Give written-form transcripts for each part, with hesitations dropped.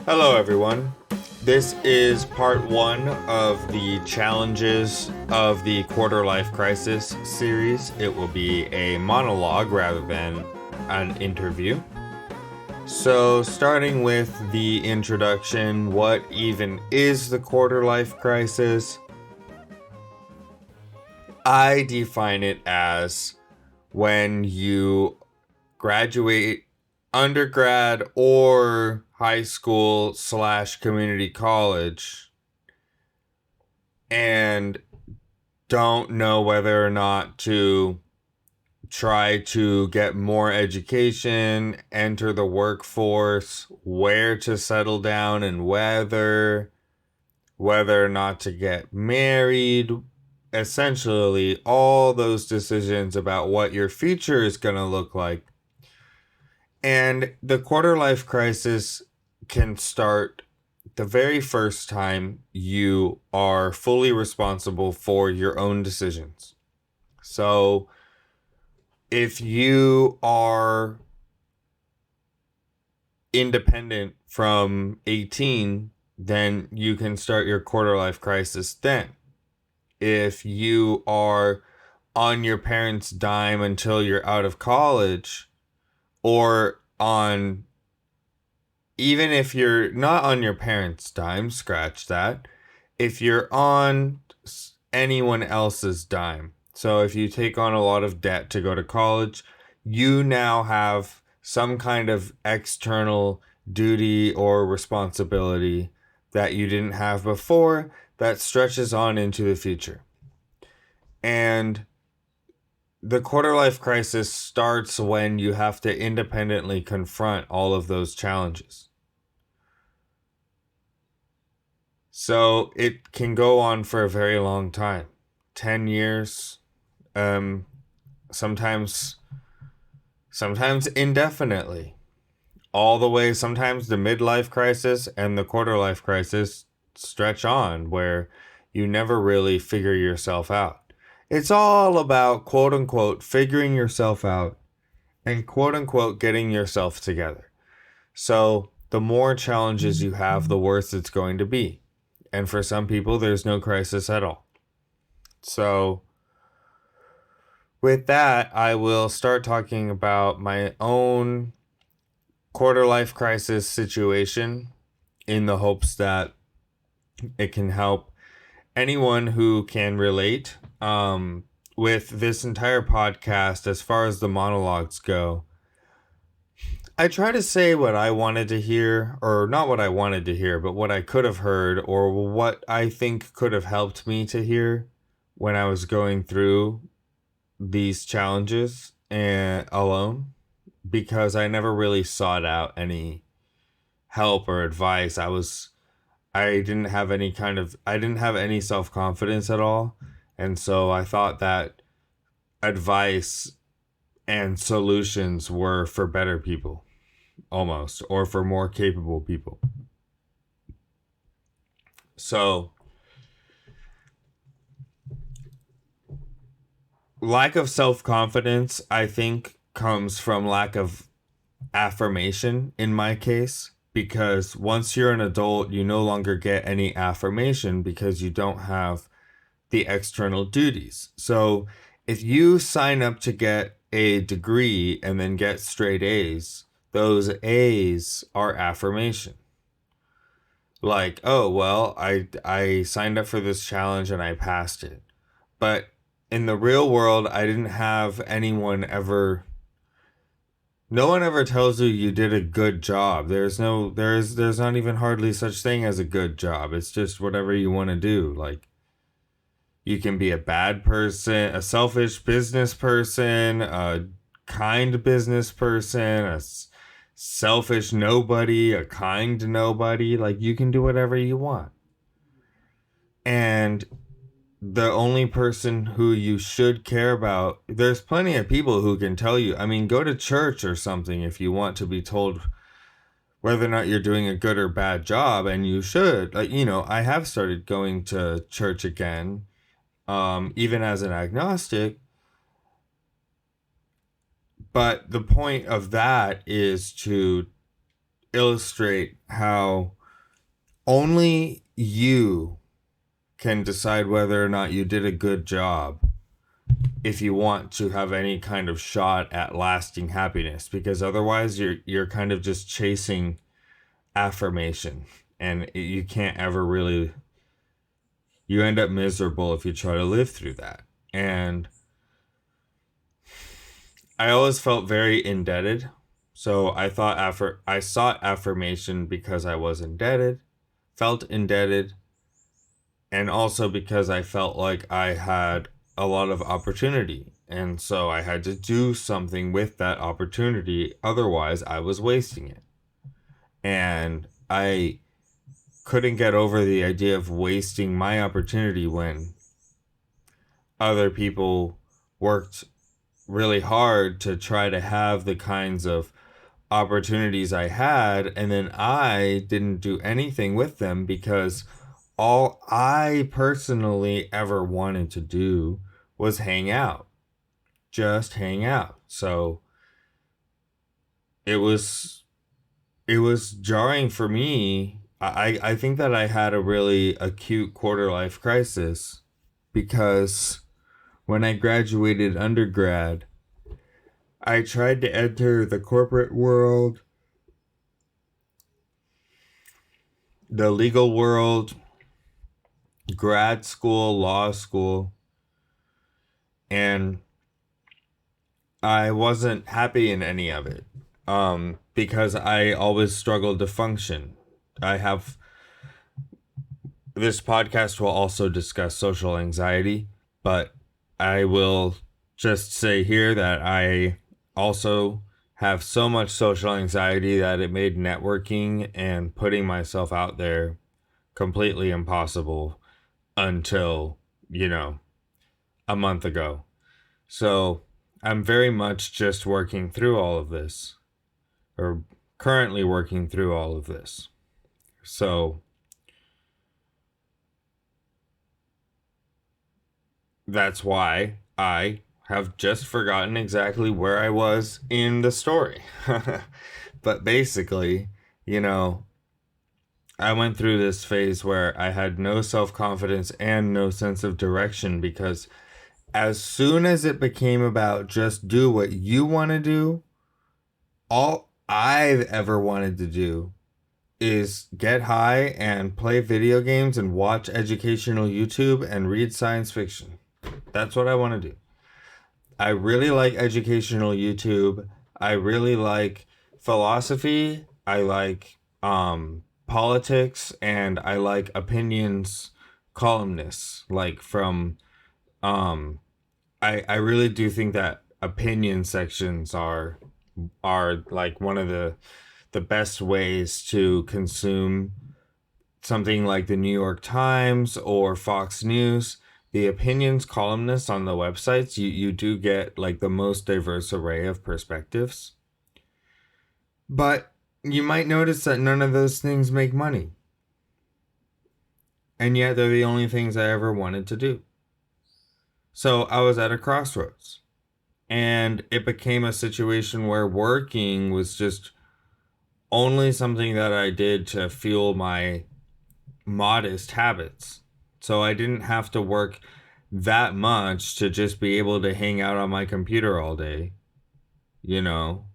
Hello, everyone. This is part one of the challenges of the Quarter Life Crisis series. It will be a monologue rather than an interview. So, starting with the introduction, what even is the Quarter Life Crisis? I define it as when you graduate undergrad or high school / community college and don't know whether or not to try to get more education, enter the workforce, where to settle down and whether or not to get married, essentially all those decisions about what your future is going to look like. And the quarter life crisis can start the very first time you are fully responsible for your own decisions. So if you are independent from 18, then you can start your quarter life crisis then. If you are on your parents' dime until you're out of college, or on, even if you're not on your parents' dime, scratch that. If you're on anyone else's dime, so if you take on a lot of debt to go to college, you now have some kind of external duty or responsibility that you didn't have before that stretches on into the future. And the quarter life crisis starts when you have to independently confront all of those challenges. So it can go on for a very long time, 10 years, sometimes indefinitely, all the way. Sometimes the midlife crisis and the quarter life crisis stretch on where you never really figure yourself out. It's all about, quote unquote, figuring yourself out and, quote unquote, getting yourself together. So the more challenges you have, the worse it's going to be. And for some people, there's no crisis at all. So with that, I will start talking about my own quarter life crisis situation in the hopes that it can help anyone who can relate. With this entire podcast, as far as the monologues go, I try to say what I wanted to hear, or not what I wanted to hear, but what I could have heard, or what I think could have helped me to hear when I was going through these challenges and alone, because I never really sought out any help or advice. I didn't have any self-confidence at all. And so I thought that advice and solutions were for better people, almost, or for more capable people. So lack of self-confidence, I think, comes from lack of affirmation in my case, because once you're an adult, you no longer get any affirmation because you don't have the external duties. So if you sign up to get a degree and then get straight A's, those A's are affirmation. Like, oh, well, I signed up for this challenge and I passed it. But in the real world, I didn't have anyone ever. No one ever tells you you did a good job. There's not even hardly such thing as a good job. It's just whatever you want to do. Like, you can be a bad person, a selfish business person, a kind business person, a selfish nobody, a kind nobody. Like, you can do whatever you want. And the only person who you should care about, there's plenty of people who can tell you, I mean, go to church or something if you want to be told whether or not you're doing a good or bad job, and you should. Like, I have started going to church again, even as an agnostic. But the point of that is to illustrate how only you can decide whether or not you did a good job if you want to have any kind of shot at lasting happiness, because otherwise you're kind of just chasing affirmation, and you can't ever really, you end up miserable if you try to live through that. And I always felt very indebted, so I sought affirmation because I was indebted, felt indebted, and also because I felt like I had a lot of opportunity. And so I had to do something with that opportunity. Otherwise, I was wasting it. And I couldn't get over the idea of wasting my opportunity when other people worked really hard to try to have the kinds of opportunities I had, and then I didn't do anything with them because all I personally ever wanted to do was hang out, just hang out. So it was jarring for me. I think that I had a really acute quarter life crisis because when I graduated undergrad, I tried to enter the corporate world, the legal world, grad school, law school, and I wasn't happy in any of it, because I always struggled to function. I have This podcast will also discuss social anxiety, but I will just say here that I also have so much social anxiety that it made networking and putting myself out there completely impossible until, a month ago. So I'm very much just working through all of this, or currently working through all of this. So that's why I have just forgotten exactly where I was in the story. But basically, I went through this phase where I had no self confidence and no sense of direction, because as soon as it became about just do what you want to do, all I've ever wanted to do is get high and play video games and watch educational YouTube and read science fiction. That's what I want to do. I really like educational YouTube. I really like philosophy. I like politics, and I like opinions columnists, like from I really do think that opinion sections are like one of the best ways to consume something like the New York Times or Fox News. The opinions columnists on the websites, you do get like the most diverse array of perspectives. But you might notice that none of those things make money. And yet they're the only things I ever wanted to do. So I was at a crossroads. And it became a situation where working was just only something that I did to fuel my modest habits. So I didn't have to work that much to just be able to hang out on my computer all day, you know.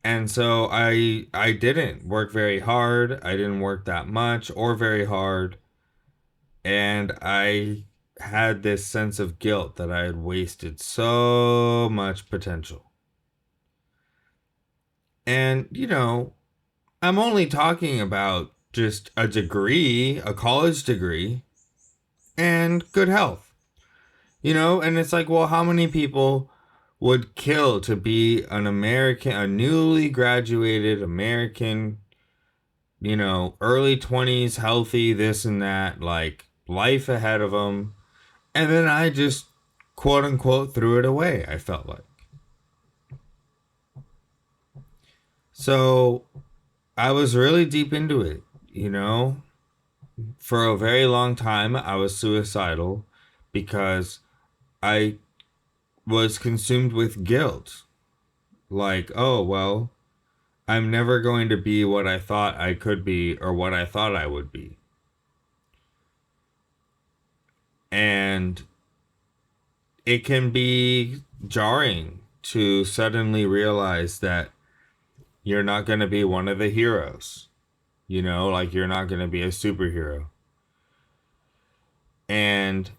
And so I didn't work very hard. I didn't work that much or very hard. And I had this sense of guilt that I had wasted so much potential. And, I'm only talking about just a degree, a college degree, and good health. And it's like, well, how many people would kill to be an American, a newly graduated American, early 20s, healthy, this and that, like life ahead of them. And then I just, quote unquote, threw it away, I felt like. So I was really deep into it, For a very long time, I was suicidal because I was consumed with guilt. Like, oh, well, I'm never going to be what I thought I could be or what I thought I would be. And it can be jarring to suddenly realize that you're not going to be one of the heroes. You know, like you're not going to be a superhero. And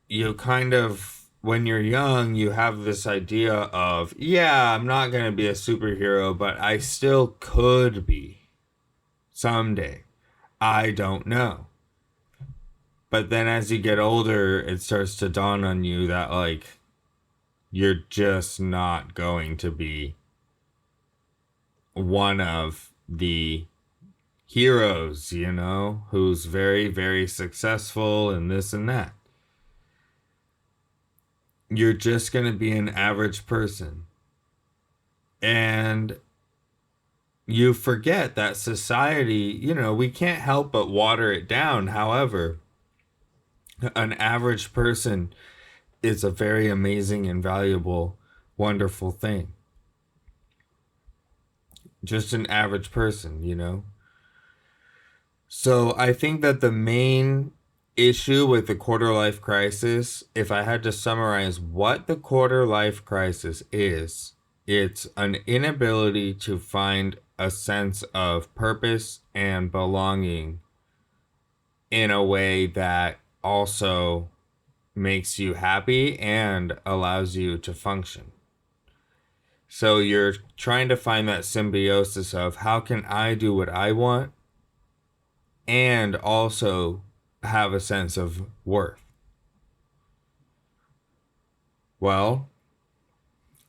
you kind of, when you're young, you have this idea of, yeah, I'm not going to be a superhero, but I still could be someday. I don't know. But then as you get older, it starts to dawn on you that, like, you're just not going to be one of the heroes, you know, who's very, very successful and this and that. You're just going to be an average person. And you forget that society, you know, we can't help but water it down. However, an average person is a very amazing and valuable, wonderful thing. Just an average person, you know? So I think that the main issue with the quarter life crisis, if I had to summarize what the quarter life crisis is, it's an inability to find a sense of purpose and belonging in a way that also makes you happy and allows you to function. So you're trying to find that symbiosis of how can I do what I want and also have a sense of worth. Well,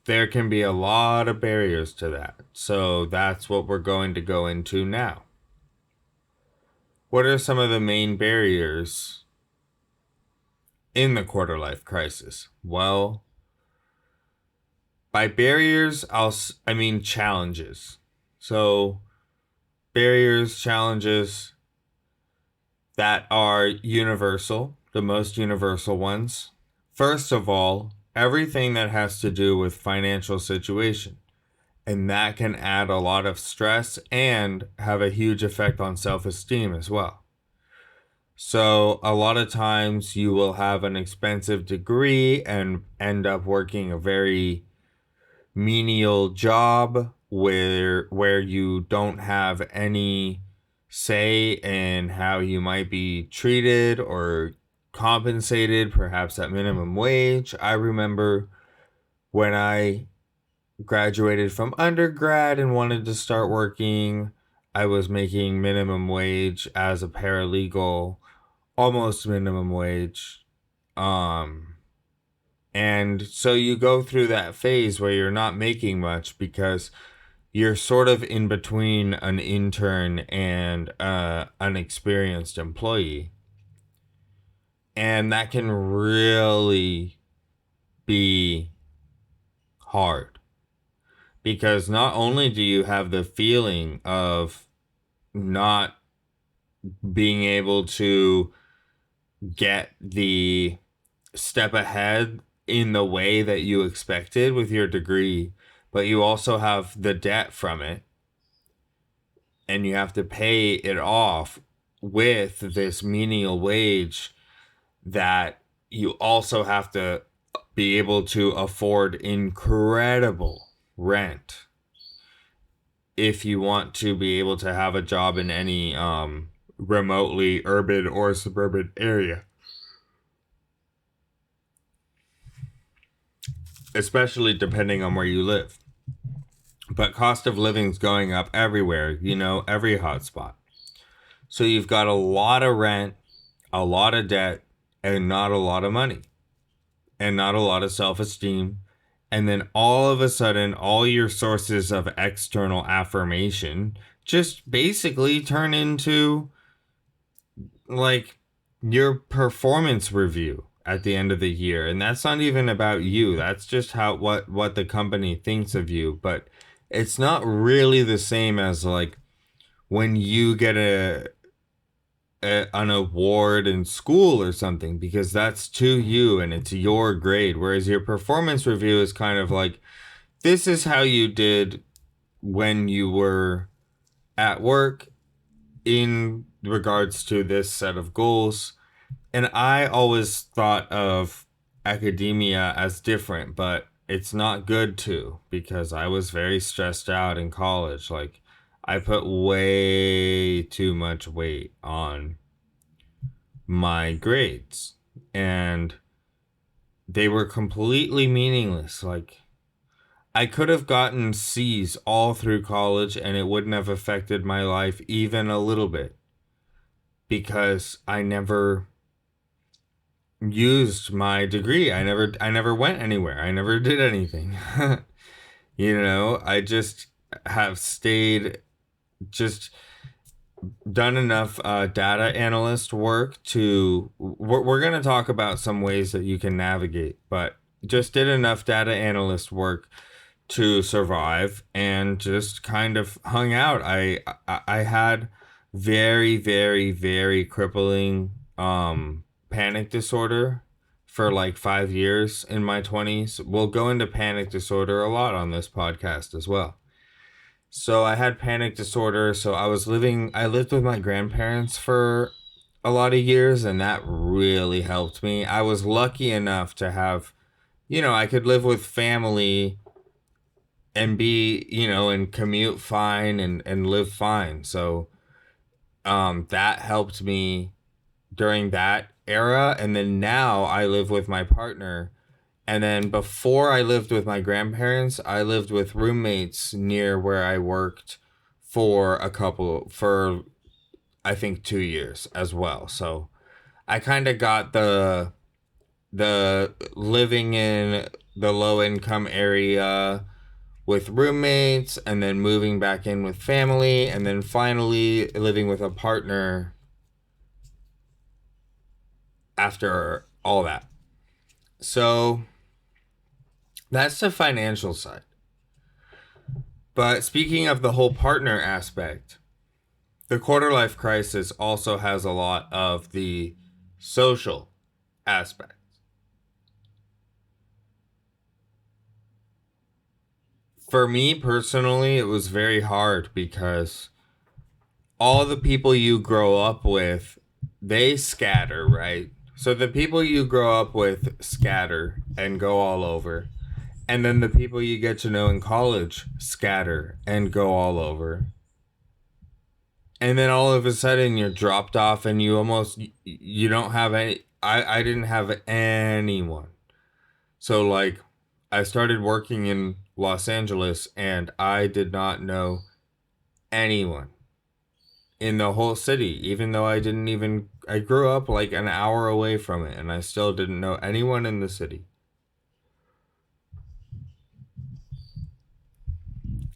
there can be a lot of barriers to that. So that's what we're going to go into now. What are some of the main barriers in the quarter life crisis? Well, by barriers, I mean challenges. So barriers, challenges that are universal, the most universal ones. First of all, everything that has to do with financial situation. And that can add a lot of stress and have a huge effect on self-esteem as well. So a lot of times you will have an expensive degree and end up working a very menial job where you don't have any say in how you might be treated or compensated, perhaps at minimum wage. I remember when I graduated from undergrad and wanted to start working, I was making minimum wage as a paralegal, almost minimum wage. And so you go through that phase where you're not making much because you're sort of in between an intern and an experienced employee. And that can really be hard because not only do you have the feeling of not being able to get the step ahead in the way that you expected with your degree, but you also have the debt from it and you have to pay it off with this menial wage that you also have to be able to afford incredible rent if you want to be able to have a job in any remotely urban or suburban area. Especially depending on where you live. But cost of living's going up everywhere, you know, every hotspot. So you've got a lot of rent, a lot of debt, and not a lot of money. And not a lot of self-esteem. And then all of a sudden, all your sources of external affirmation just basically turn into like your performance review at the end of the year. And that's not even about you. That's just how what the company thinks of you. But it's not really the same as like when you get an award in school or something, because that's to you and it's your grade. Whereas your performance review is kind of like, this is how you did when you were at work in regards to this set of goals. And I always thought of academia as different, but it's not good to, because I was very stressed out in college. Like, I put way too much weight on my grades, and they were completely meaningless. Like, I could have gotten C's all through college and it wouldn't have affected my life even a little bit, because I never used my degree. I never went anywhere. I never did anything. I just have stayed, just done enough data analyst work to, we're going to talk about some ways that you can navigate, but just did enough data analyst work to survive, and just kind of hung out. I had very, very, very crippling panic disorder for like 5 years in my 20s. We'll go into panic disorder a lot on this podcast as well. So I had panic disorder. So I lived with my grandparents for a lot of years, and that really helped me. I was lucky enough to have, I could live with family and and commute fine, and live fine. So that helped me during that era. And then now I live with my partner. And then before I lived with my grandparents, I lived with roommates near where I worked for I think 2 years as well. So I kind of got the living in the low income area with roommates, and then moving back in with family, and then finally living with a partner after all that. So that's the financial side. But speaking of the whole partner aspect, the quarter life crisis also has a lot of the social aspect. For me personally, it was very hard, because all the people you grow up with, they scatter, right? So the people you grow up with scatter and go all over. And then the people you get to know in college scatter and go all over. And then all of a sudden you're dropped off, and you don't have any. I didn't have anyone. So like, I started working in Los Angeles, and I did not know anyone in the whole city, even though I grew up like an hour away from it, and I still didn't know anyone in the city.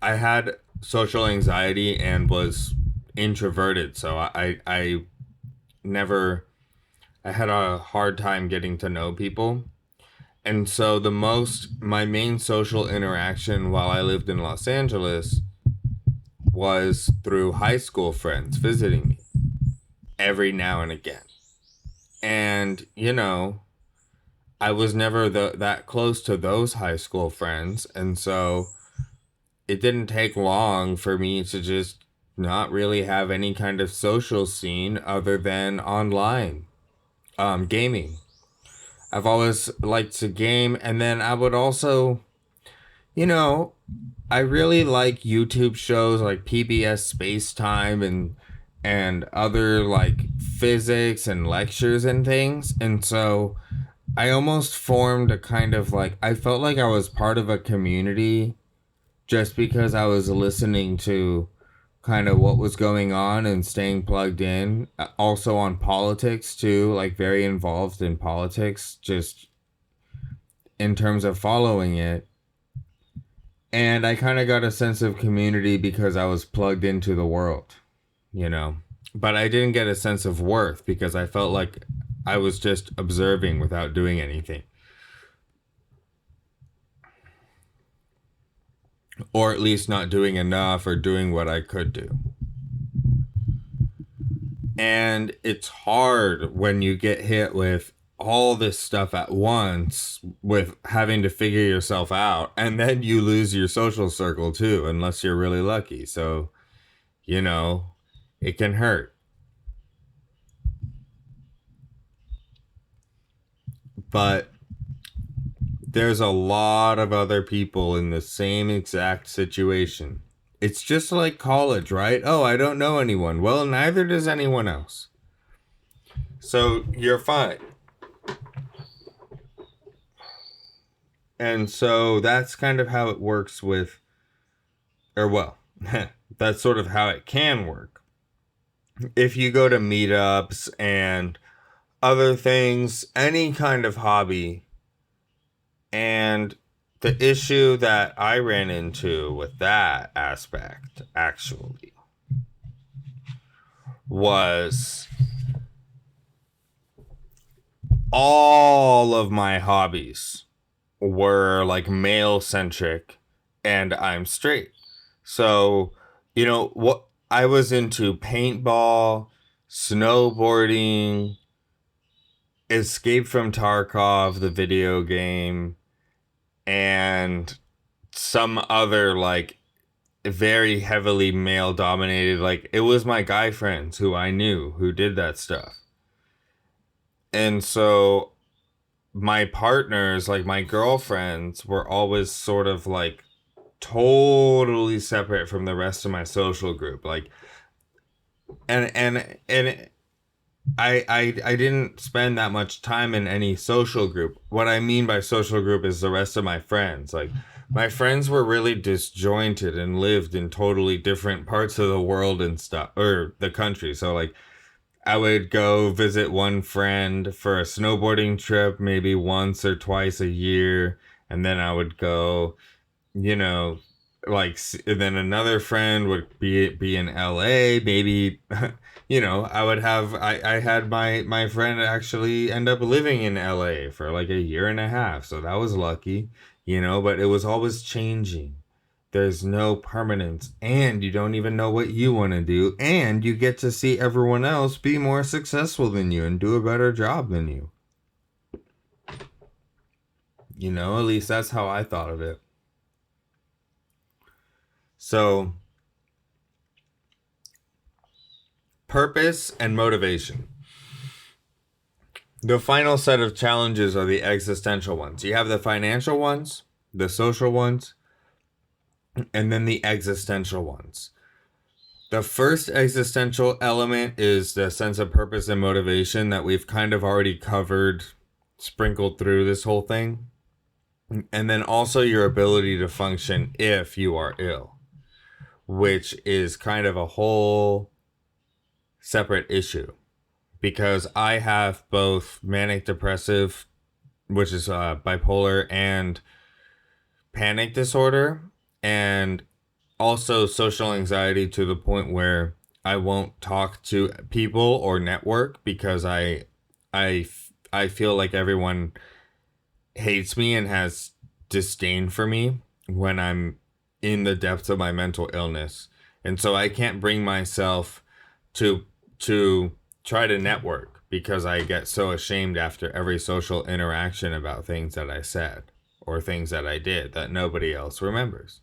I had social anxiety and was introverted, so I never, I had a hard time getting to know people. And so my main social interaction while I lived in Los Angeles was through high school friends visiting me every now and again. And, I was never that close to those high school friends. And so it didn't take long for me to just not really have any kind of social scene other than online gaming. I've always liked to game, and then I would also, I really like YouTube shows like PBS Space Time, and other like physics and lectures and things. And so I almost formed a kind of like, I felt like I was part of a community just because I was listening to kind of what was going on and staying plugged in. Also on politics too, like very involved in politics, just in terms of following it. And I kind of got a sense of community because I was plugged into the world, But I didn't get a sense of worth, because I felt like I was just observing without doing anything. Or at least not doing enough, or doing what I could do. And it's hard when you get hit with all this stuff at once with having to figure yourself out, and then you lose your social circle too, unless you're really lucky. So, you know, it can hurt. But there's a lot of other people in the same exact situation. It's just like college, right? Oh, I don't know anyone. Well, neither does anyone else. So you're fine. And so that's kind of how it works with, or well, that's sort of how it can work. If you go to meetups and other things, any kind of hobby, and the issue that I ran into with that aspect actually was all of my hobbies were like male centric, and I'm straight. So, what I was into: paintball, snowboarding, Escape from Tarkov, the video game, and some other like very heavily male dominated, like it was my guy friends who I knew who did that stuff. And so my partners, like my girlfriends, were always sort of like totally separate from the rest of my social group. Like, and I didn't spend that much time in any social group. What I mean by social group is the rest of my friends. Like, my friends were really disjointed and lived in totally different parts of the world and stuff, or the country. So like, I would go visit one friend for a snowboarding trip maybe once or twice a year, and then I would go, you know, like, and then another friend would be in LA, maybe. I would have, I had my friend actually end up living in LA for like a year and a half, so that was lucky, but it was always changing. There's no permanence, and you don't even know what you want to do, and you get to see everyone else be more successful than you and do a better job than you. At least that's how I thought of it. So, purpose and motivation. The final set of challenges are the existential ones. You have the financial ones, the social ones, and then the existential ones. The first existential element is the sense of purpose and motivation that we've kind of already covered, sprinkled through this whole thing. And then also your ability to function if you are ill, which is kind of a whole separate issue, because I have both manic depressive, which is bipolar, and panic disorder, and also social anxiety to the point where I won't talk to people or network because I feel like everyone hates me and has disdain for me when I'm in the depths of my mental illness. And so I can't bring myself to try to network because I get so ashamed after every social interaction about things that I said or things that I did that nobody else remembers.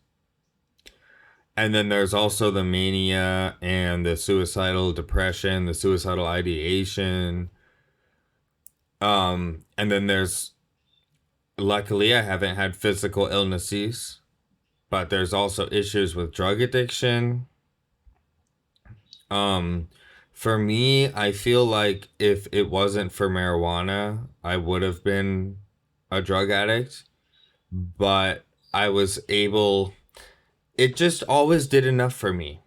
And then there's also the mania and the suicidal depression, the suicidal ideation. And then there's, luckily, I haven't had physical illnesses, but there's also issues with drug addiction. For me, I feel like if it wasn't for marijuana, I would have been a drug addict, but I was able, it just always did enough for me.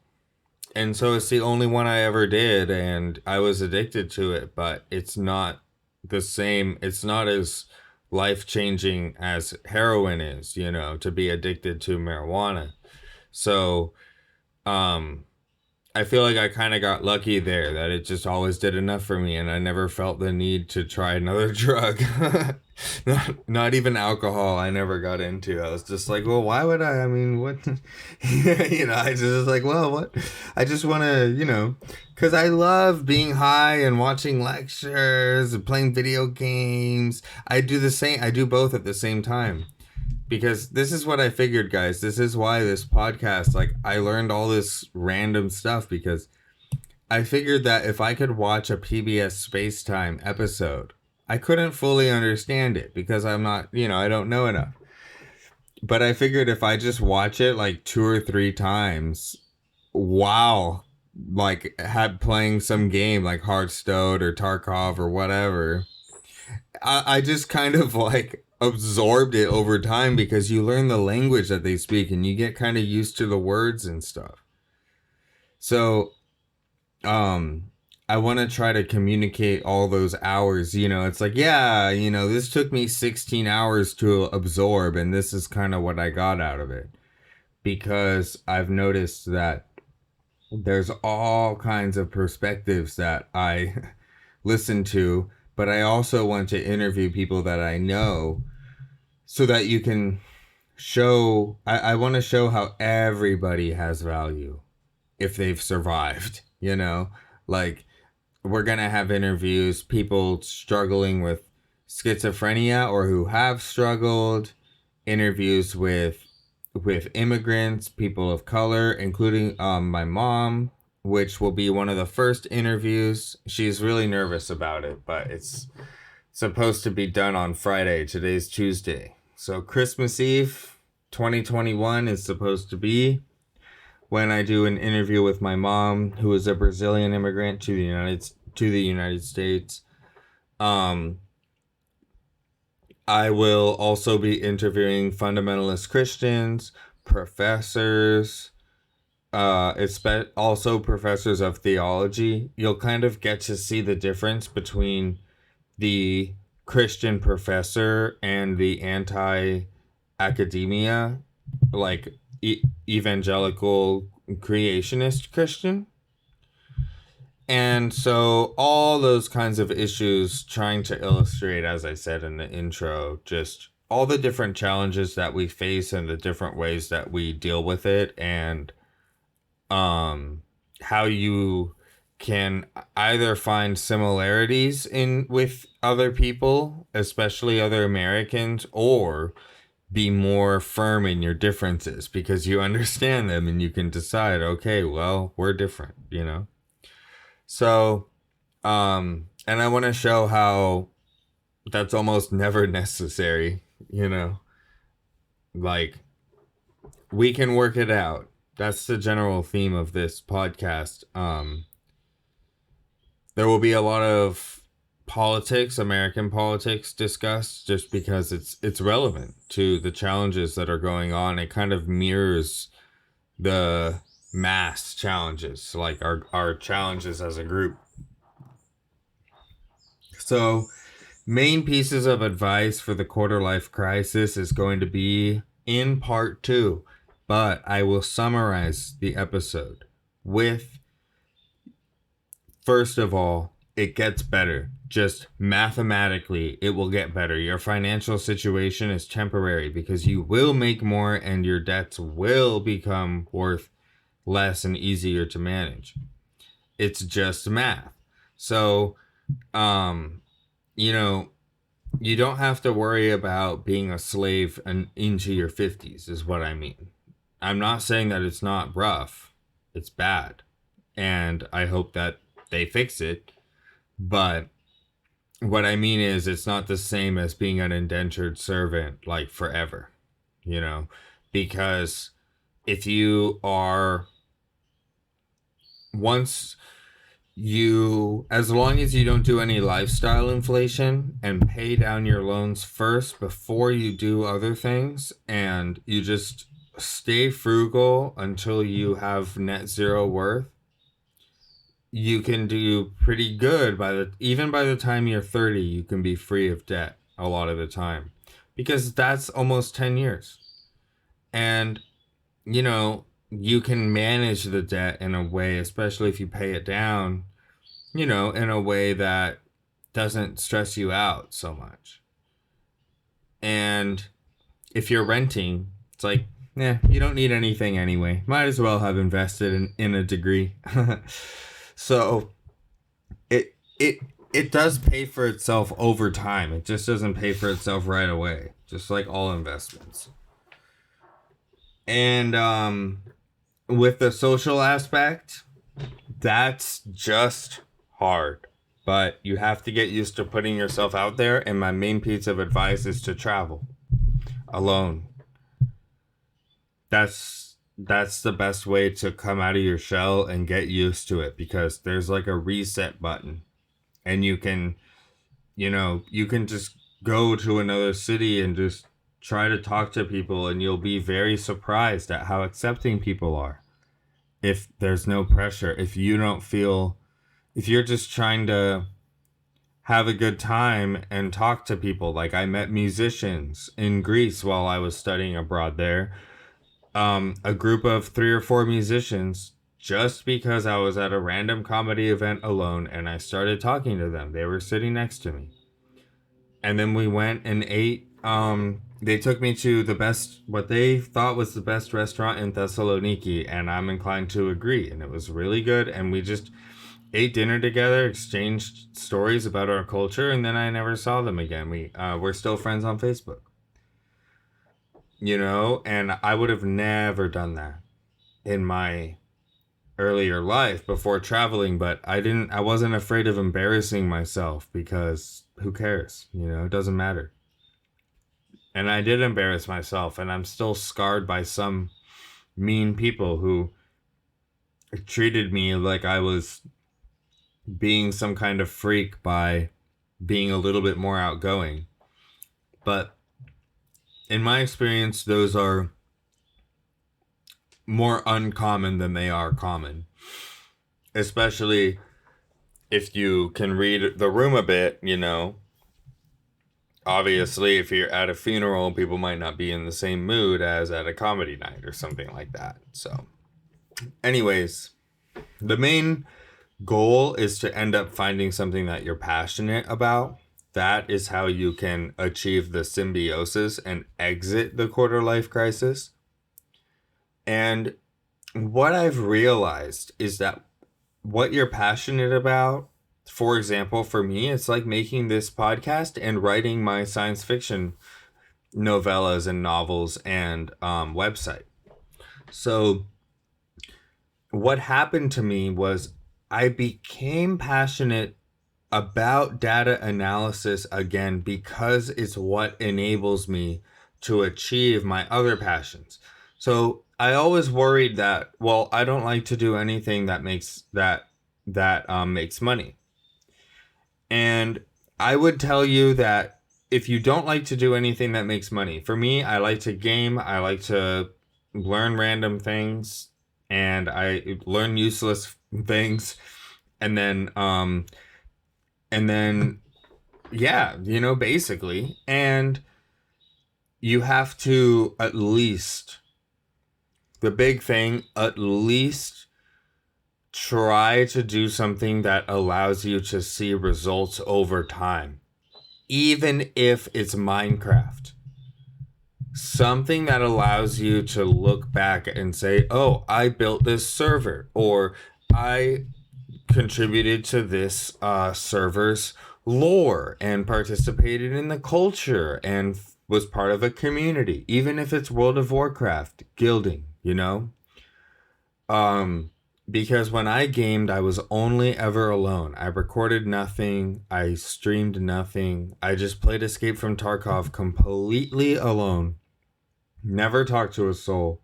And so it's the only one I ever did, and I was addicted to it, but it's not the same. It's not as life-changing as heroin is, to be addicted to marijuana. So, I feel like I kind of got lucky there, that it just always did enough for me, and I never felt the need to try another drug. Not even alcohol. I never got into. I was just like, well, why would I? I mean, what? I just was like, well, what? I just want to, because I love being high and watching lectures and playing video games. I do the same. I do both at the same time. Because this is what I figured, guys. This is why this podcast, like, I learned all this random stuff, because I figured that if I could watch a PBS Spacetime episode, I couldn't fully understand it because I'm not, I don't know enough. But I figured if I just watch it like 2 or 3 times while, like, had playing some game like Hearthstone or Tarkov or whatever, I just kind of like absorbed it over time, because you learn the language that they speak and you get kind of used to the words and stuff. So, I want to try to communicate all those hours. It's like, yeah, this took me 16 hours to absorb, and this is kind of what I got out of it. Because I've noticed that there's all kinds of perspectives that I listen to, but I also want to interview people that I know, so that you can show, I want to show how everybody has value if they've survived, like, we're going to have interviews, people struggling with schizophrenia or who have struggled, interviews with immigrants, people of color, including my mom, which will be one of the first interviews. She's really nervous about it, but it's supposed to be done on Friday. Today's Tuesday. So Christmas Eve 2021 is supposed to be when I do an interview with my mom, who is a Brazilian immigrant to the United States. I will also be interviewing fundamentalist Christians, professors, also professors of theology. You'll kind of get to see the difference between the Christian professor and the anti-academia, like evangelical creationist Christian. And so all those kinds of issues, trying to illustrate, as I said in the intro, just all the different challenges that we face and the different ways that we deal with it, and how you can either find similarities with other people, especially other Americans, or be more firm in your differences because you understand them and you can decide, okay, well, we're different, So, and I want to show how that's almost never necessary, like, we can work it out. That's the general theme of this podcast. There will be a lot of politics, American politics, discussed, just because it's relevant to the challenges that are going on. It kind of mirrors the mass challenges, like our challenges as a group. So, main pieces of advice for the quarter life crisis is going to be in part 2, but I will summarize the episode with, first of all, it gets better. Just mathematically, it will get better. Your financial situation is temporary because you will make more and your debts will become worth less and easier to manage. It's just math. So, you don't have to worry about being a slave into your 50s, is what I mean. I'm not saying that it's not rough. It's bad. And I hope that they fix it. But what I mean is, it's not the same as being an indentured servant, like, forever, because if you are, as long as you don't do any lifestyle inflation and pay down your loans first before you do other things, and you just stay frugal until you have net zero worth, you can do pretty good. Even by the time you're 30, you can be free of debt a lot of the time, because that's almost 10 years. And you can manage the debt in a way, especially if you pay it down, in a way that doesn't stress you out so much. And if you're renting, it's like, you don't need anything anyway. Might as well have invested in a degree. So it it does pay for itself over time. It just doesn't pay for itself right away, just like all investments. And with the social aspect, that's just hard. But you have to get used to putting yourself out there. And my main piece of advice is to travel alone. That's the best way to come out of your shell and get used to it, because there's like a reset button, and you can just go to another city and just try to talk to people, and you'll be very surprised at how accepting people are. If there's no pressure, if you're just trying to have a good time and talk to people. Like, I met musicians in Greece while I was studying abroad there. A group of 3 or 4 musicians, just because I was at a random comedy event alone and I started talking to them. They were sitting next to me. And then we went and ate. They took me to what they thought was the best restaurant in Thessaloniki, and I'm inclined to agree. And it was really good. And we just ate dinner together, exchanged stories about our culture, and then I never saw them again. We're still friends on Facebook. And I would have never done that in my earlier life before traveling, but I wasn't afraid of embarrassing myself, because who cares? It doesn't matter. And I did embarrass myself, and I'm still scarred by some mean people who treated me like I was being some kind of freak by being a little bit more outgoing. But in my experience, those are more uncommon than they are common. Especially if you can read the room a bit, Obviously, if you're at a funeral, people might not be in the same mood as at a comedy night or something like that. So, anyways, the main goal is to end up finding something that you're passionate about. That is how you can achieve the symbiosis and exit the quarter life crisis. And what I've realized is that what you're passionate about, for example, for me, it's like making this podcast and writing my science fiction novellas and novels and website. So what happened to me was I became passionate about data analysis again, because it's what enables me to achieve my other passions. So I always worried that, well, I don't like to do anything that makes makes money. And I would tell you that if you don't like to do anything that makes money, for me, I like to game, I like to learn random things, and I learn useless things, and then yeah, basically. And you have to at least try to do something that allows you to see results over time. Even if it's Minecraft. Something that allows you to look back and say, oh, I built this server, or I contributed to this server's lore and participated in the culture and was part of a community, even if it's World of Warcraft guilding, because when I gamed, I was only ever alone. I recorded nothing, I streamed nothing, I just played Escape from Tarkov completely alone, never talked to a soul,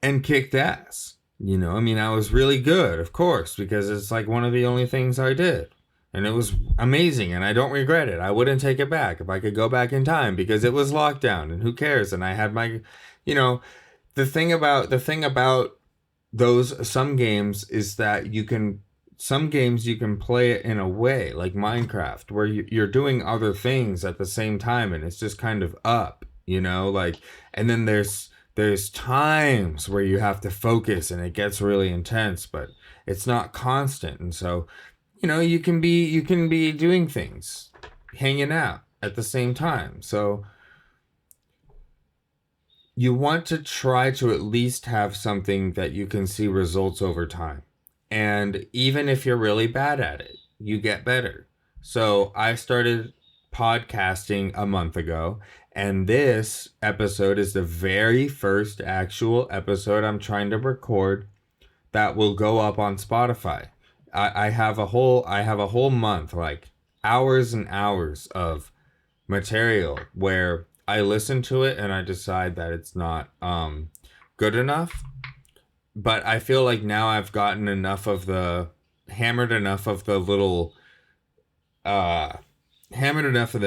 and kicked ass. I was really good, of course, because it's like one of the only things I did. And it was amazing, and I don't regret it. I wouldn't take it back if I could go back in time, because it was lockdown, and who cares? And I had my, the thing about some games is that some games you can play it in a way, like Minecraft, where you're doing other things at the same time, and it's just kind of up, and then there's There's times where you have to focus and it gets really intense, but it's not constant. And so, you can be doing things, hanging out at the same time. So you want to try to at least have something that you can see results over time. And even if you're really bad at it, you get better. So I started podcasting a month ago, and this episode is the very first actual episode I'm trying to record that will go up on Spotify. I have a whole month, like hours and hours of material where I listen to it and I decide that it's not good enough. But I feel like now I've gotten hammered enough of the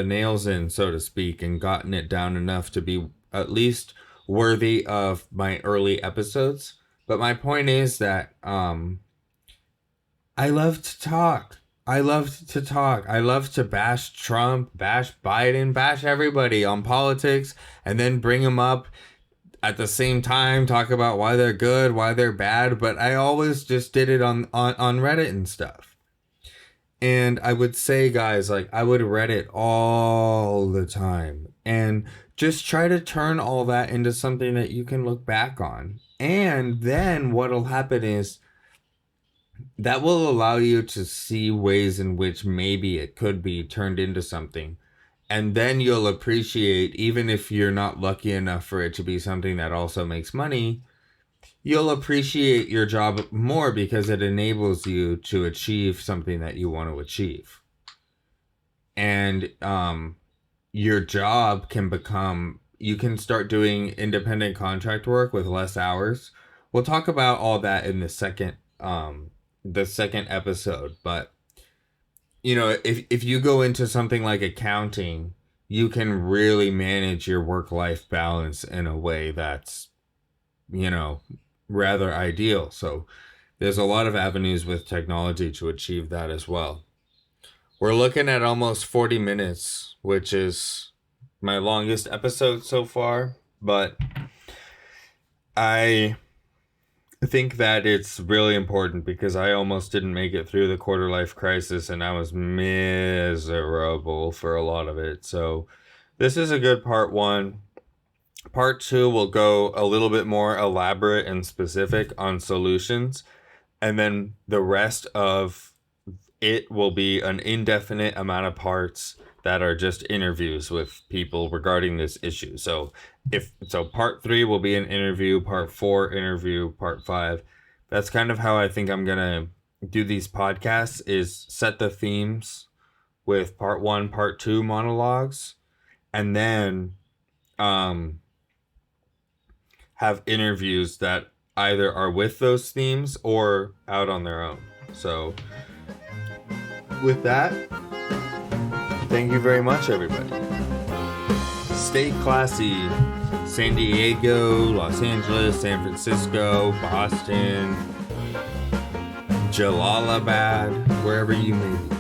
nails in, so to speak, and gotten it down enough to be at least worthy of my early episodes. But my point is that I love to talk. I love to bash Trump, bash Biden, bash everybody on politics, and then bring them up at the same time, talk about why they're good, why they're bad. But I always just did it on Reddit and stuff. And I would say, guys, like, I would Reddit all the time. And just try to turn all that into something that you can look back on. And then what'll happen is that will allow you to see ways in which maybe it could be turned into something. And then you'll appreciate, even if you're not lucky enough for it to be something that also makes money, you'll appreciate your job more because it enables you to achieve something that you want to achieve. And your job you can start doing independent contract work with less hours. We'll talk about all that in the second episode. But, if you go into something like accounting, you can really manage your work-life balance in a way that's, rather ideal. So there's a lot of avenues with technology to achieve that as well. We're looking at almost 40 minutes, which is my longest episode so far, but I think that it's really important because I almost didn't make it through the quarter life crisis and I was miserable for a lot of it. So this is a good part 1. Part 2 will go a little bit more elaborate and specific on solutions. And then the rest of it will be an indefinite amount of parts that are just interviews with people regarding this issue. So part 3 will be an interview, part 4 interview, part 5. That's kind of how I think I'm going to do these podcasts, is set the themes with part 1, part 2 monologues, and then have interviews that either are with those themes or out on their own. So with that, thank you very much, everybody. Stay classy. San Diego, Los Angeles, San Francisco, Boston, Jalalabad, wherever you may be.